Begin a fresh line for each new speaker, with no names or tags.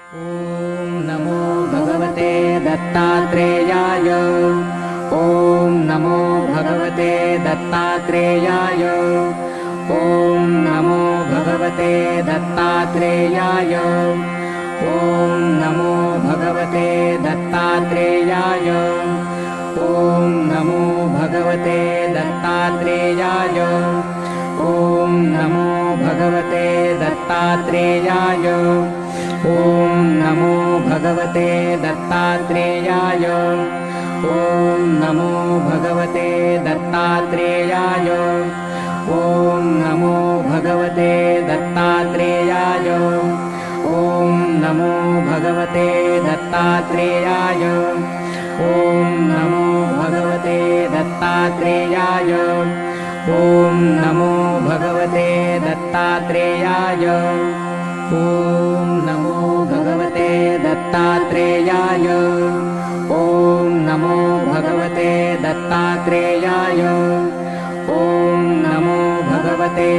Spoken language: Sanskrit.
ॐ नमो भगवते दत्तात्रेयाय। ॐ नमो भगवते दत्तात्रेयाय। ॐ नमो भगवते दत्तात्रेयाय। ॐ नमो भगवते दत्तात्रेयाय। ॐ नमो भगवते दत्तात्रेयाय। ॐ नमो भगवते दत्तात्रेयाय। ॐ नमो भगवते दत्तात्रेयाय। ॐ नमो भगवते दत्तात्रेयाय। ॐ नमो भगवते दत्तात्रेयाय। ॐ नमो भगवते दत्तात्रेयाय। ॐ नमो भगवते दत्तात्रेयाय। ॐ नमो भगवते दत्तात्रेयाय। ॐ नमो भगवते दत्तात्रेयाय। ॐ नमो भगवते दत्तात्रेयाय। ॐ नमो भगवते